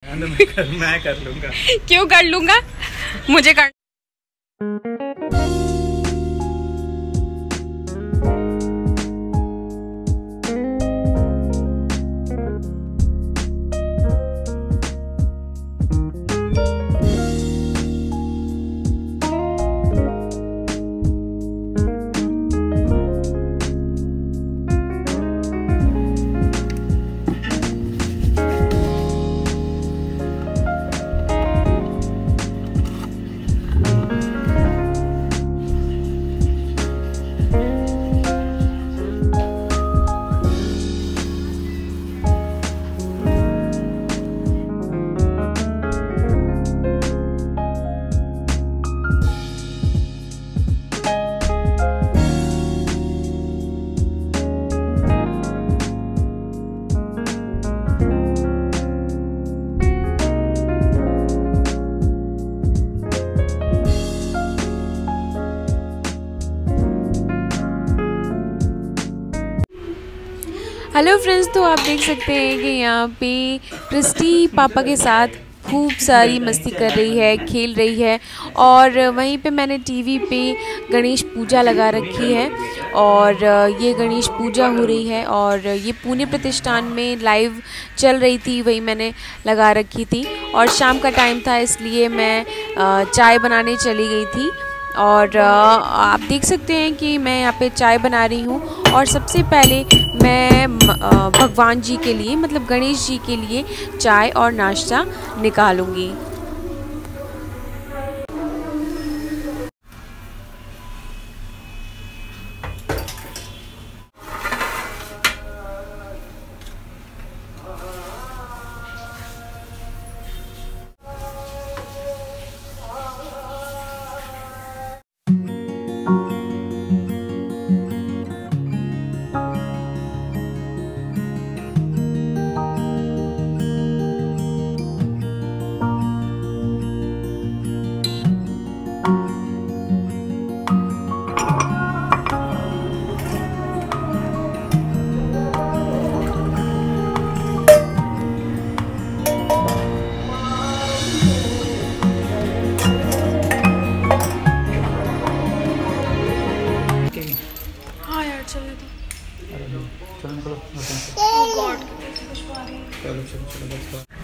मैं कर लूंगा। क्यों कर लूंगा, मुझे कर। हेलो फ्रेंड्स, तो आप देख सकते हैं कि यहाँ पे क्रिस्टी पापा के साथ खूब सारी मस्ती कर रही है, खेल रही है। और वहीं पे मैंने टीवी पे गणेश पूजा लगा रखी है और ये गणेश पूजा हो रही है और ये पुणे प्रतिष्ठान में लाइव चल रही थी, वही मैंने लगा रखी थी। और शाम का टाइम था इसलिए मैं चाय बनाने चली गई थी। और आप देख सकते हैं कि मैं यहाँ पे चाय बना रही हूँ। और सबसे पहले मैं भगवान जी के लिए, मतलब गणेश जी के लिए चाय और नाश्ता निकालूंगी। चलो निकलो। चलो चलो चलो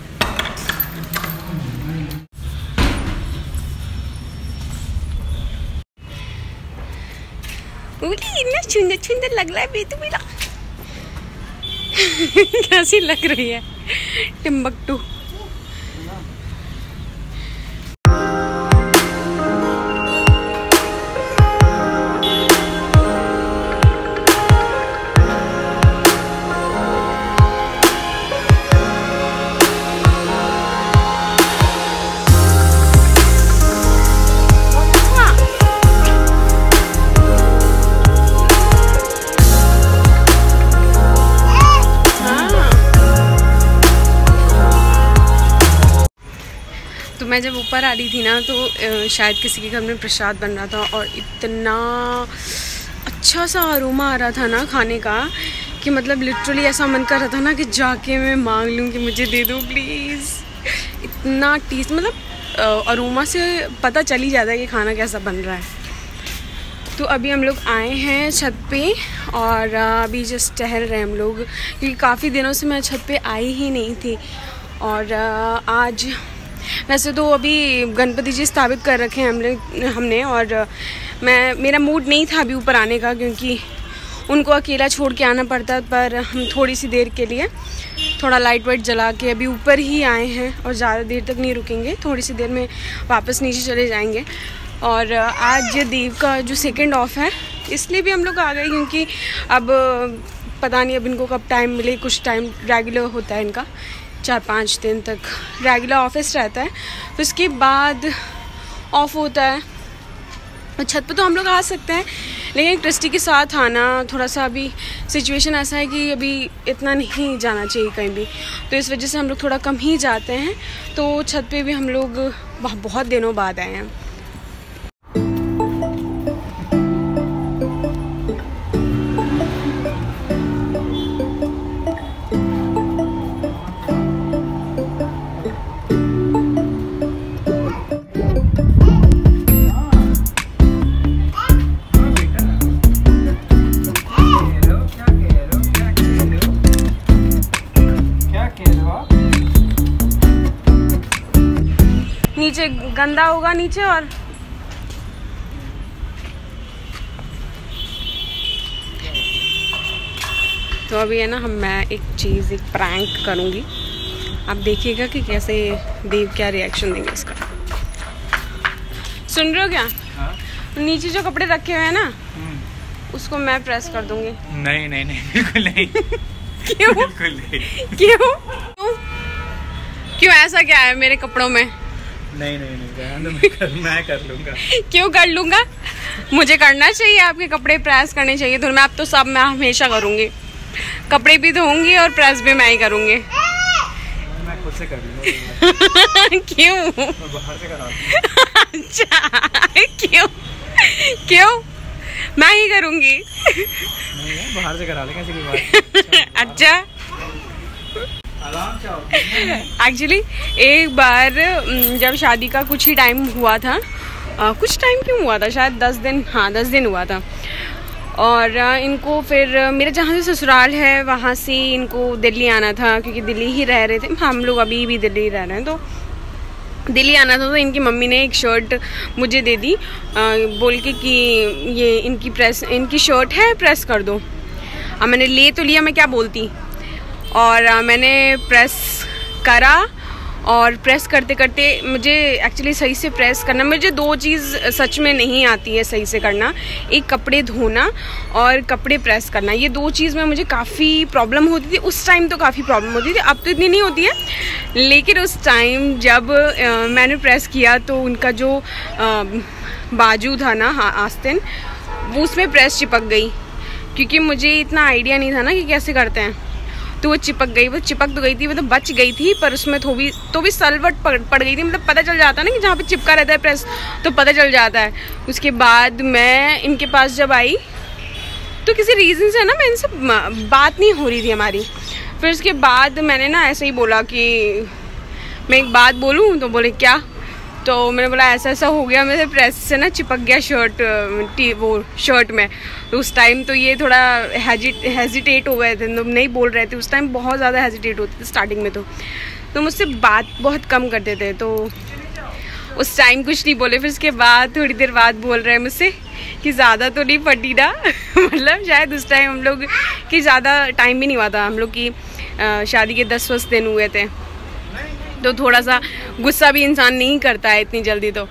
इतना सुंदर सुंदर लग रहा है बेटू मेरा। कैसी लग रही है टिम्बकटू। तो मैं जब ऊपर आ रही थी ना, तो शायद किसी के घर में प्रसाद बन रहा था और इतना अच्छा सा अरोमा आ रहा था ना खाने का कि मतलब लिटरली ऐसा मन कर रहा था ना कि जाके मैं मांग लूँ कि मुझे दे दो प्लीज़। इतना टेस्ट, मतलब अरोमा से पता चल ही जाता है कि खाना कैसा बन रहा है। तो अभी हम लोग आए हैं छत पे और अभी जस्ट टहल रहे हैं हम लोग, क्योंकि काफ़ी दिनों से मैं छत पे आई ही नहीं थी। और आज वैसे तो अभी गणपति जी स्थापित कर रखे हैं हमने और मेरा मूड नहीं था अभी ऊपर आने का, क्योंकि उनको अकेला छोड़ के आना पड़ता। पर हम थोड़ी सी देर के लिए थोड़ा लाइट वाइट जला के अभी ऊपर ही आए हैं और ज़्यादा देर तक नहीं रुकेंगे, थोड़ी सी देर में वापस नीचे चले जाएंगे। और आज देव का जो सेकेंड ऑफ है इसलिए भी हम लोग आ गए, क्योंकि अब पता नहीं अब इनको कब टाइम मिले। कुछ टाइम रेगुलर होता है इनका, 4-5 दिन तक रेगुलर ऑफिस रहता है, फिर उसके बाद ऑफ होता है। और छत पे तो हम लोग आ सकते हैं, लेकिन क्रिस्टी के साथ आना थोड़ा सा अभी सिचुएशन ऐसा है कि अभी इतना नहीं जाना चाहिए कहीं भी, तो इस वजह से हम लोग थोड़ा कम ही जाते हैं। तो छत पे भी हम लोग बहुत दिनों बाद आए हैं। नीचे गंदा होगा नीचे। और तो अभी है ना मैं एक प्रैंक करूँगी, आप देखिएगा कि कैसे देव क्या रिएक्शन देंगे इसका। सुन रहे हो क्या? हाँ? नीचे जो कपड़े रखे हुए हैं ना उसको मैं प्रेस कर दूंगी। नहीं नहीं नहीं, बिल्कुल नहीं। क्यों? बिल्कुल नहीं। क्यों ऐसा क्या है मेरे कपड़ों में? नहीं नहीं नहीं, मैं कर लूंगा। क्यों कर लूंगा? मुझे करना चाहिए, आपके कपड़े प्रेस करने चाहिए। तो मैं अब तो सब मैं हमेशा करूंगी, कपड़े भी धोऊंगी और प्रेस भी मैं ही करूंगी। मैं खुद से कर लूंगा। क्यों? मैं बाहर से करा दूंगा। अच्छा क्यों? क्यों मैं ही करूंगी? नहीं, बाहर से करा लेंगे किसी की बात। अच्छा एक्चुअली एक बार जब शादी का कुछ ही टाइम हुआ था, कुछ टाइम क्यों हुआ था, शायद 10 दिन, हाँ 10 दिन हुआ था। और इनको फिर मेरा जहाँ से ससुराल है वहाँ से इनको दिल्ली आना था, क्योंकि दिल्ली ही रह रहे थे हम लोग, अभी भी दिल्ली रह रहे हैं। तो दिल्ली आना था, तो इनकी मम्मी ने एक शर्ट मुझे दे दी बोल के कि ये इनकी शर्ट है, प्रेस कर दो। अब मैंने ले तो लिया, मैं क्या बोलती। और मैंने प्रेस करा, और प्रेस करते करते मुझे एक्चुअली सही से प्रेस करना, मुझे 2 चीज़ सच में नहीं आती है सही से करना, एक कपड़े धोना और कपड़े प्रेस करना। ये 2 चीज़ में मुझे काफ़ी प्रॉब्लम होती थी उस टाइम, तो काफ़ी प्रॉब्लम होती थी, अब तो इतनी नहीं होती है। लेकिन उस टाइम जब मैंने प्रेस किया तो उनका जो बाजू था ना, हाँ आस्तीन, वो उसमें प्रेस चिपक गई, क्योंकि मुझे इतना आइडिया नहीं था ना कि कैसे करते हैं। तो वो चिपक गई, वो चिपक तो गई थी, वो तो बच गई थी, पर उसमें तो भी सलवट पड़ गई थी। मतलब पता चल जाता है ना कि जहाँ पे चिपका रहता है प्रेस, तो पता चल जाता है। उसके बाद मैं इनके पास जब आई तो किसी रीज़न से ना मैं इनसे बात नहीं हो रही थी हमारी। फिर उसके बाद मैंने ना ऐसे ही बोला कि मैं एक बात बोलूँ, तो बोले क्या? तो मैंने बोला ऐसा ऐसा हो गया, मेरे प्रेस से ना चिपक गया शर्ट में। तो उस टाइम तो ये थोड़ा हेजिटेट हो गए थे, नहीं बोल रहे थे उस टाइम, बहुत ज़्यादा हेजिटेट होते थे स्टार्टिंग में। तो मुझसे बात बहुत कम करते थे, तो उस टाइम कुछ नहीं बोले। फिर उसके बाद थोड़ी देर बाद बोल रहे हैं मुझसे कि ज़्यादा तो नहीं फटी ना। मतलब शायद उस टाइम हम लोग की ज़्यादा टाइम भी नहीं हुआ था, हम लोग की शादी के 10 दिन हुए थे। तो थोड़ा सा गुस्सा भी इंसान नहीं करता है इतनी जल्दी, तो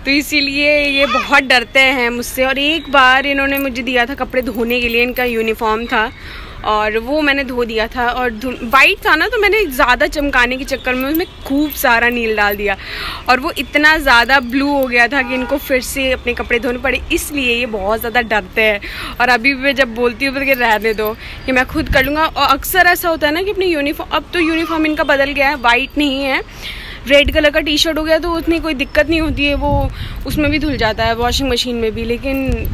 इसीलिए ये बहुत डरते हैं मुझसे। और एक बार इन्होंने मुझे दिया था कपड़े धोने के लिए, इनका यूनिफॉर्म था और वो मैंने धो दिया था, और वाइट था ना, तो मैंने ज़्यादा चमकाने के चक्कर में उसमें खूब सारा नील डाल दिया, और वो इतना ज़्यादा ब्लू हो गया था कि इनको फिर से अपने कपड़े धोने पड़े। इसलिए ये बहुत ज़्यादा डरते हैं। और अभी भी जब बोलती हूँ कि रहने दो, कि मैं खुद कर लूँगा। और अक्सर ऐसा होता है ना कि अपनी यूनिफॉर्म, अब तो यूनिफॉर्म इनका बदल गया है, वाइट नहीं है, रेड कलर का टी शर्ट हो गया, तो उतनी कोई दिक्कत नहीं होती है, वो उसमें भी धुल जाता है वॉशिंग मशीन में भी। लेकिन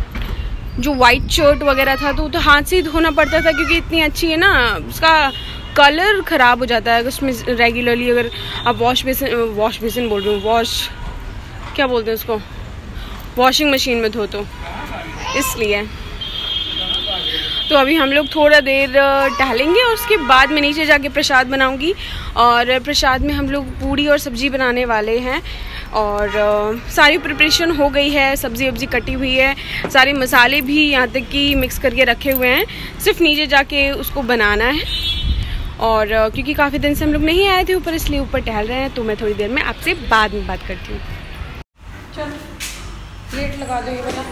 जो वाइट शर्ट वगैरह था तो हाथ से ही धोना पड़ता था, क्योंकि इतनी अच्छी है ना, उसका कलर ख़राब हो जाता है उसमें रेगुलरली। अगर आप वॉश बेसिन बोल रही हूँ, क्या बोलते हैं उसको, वॉशिंग मशीन में धो, तो इसलिए। तो अभी हम लोग थोड़ा देर टहलेंगे और उसके बाद मैं नीचे जाके प्रसाद बनाऊंगी। और प्रसाद में हम लोग पूड़ी और सब्ज़ी बनाने वाले हैं, और सारी प्रिपरेशन हो गई है, सब्ज़ी वब्ज़ी कटी हुई है, सारे मसाले भी यहाँ तक कि मिक्स करके रखे हुए हैं, सिर्फ नीचे जाके उसको बनाना है। और क्योंकि काफ़ी दिन से हम लोग नहीं आए थे ऊपर, इसलिए ऊपर टहल रहे हैं। तो मैं थोड़ी देर में आपसे बाद में बात करती हूँ। चलो लेट लगा दो ये वाला।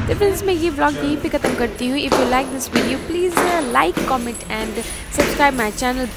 तो फ्रेंड्स मैं ये व्लॉग यहीं पे ख़त्म करती हूँ। If you like this video please like comment and subscribe my channel.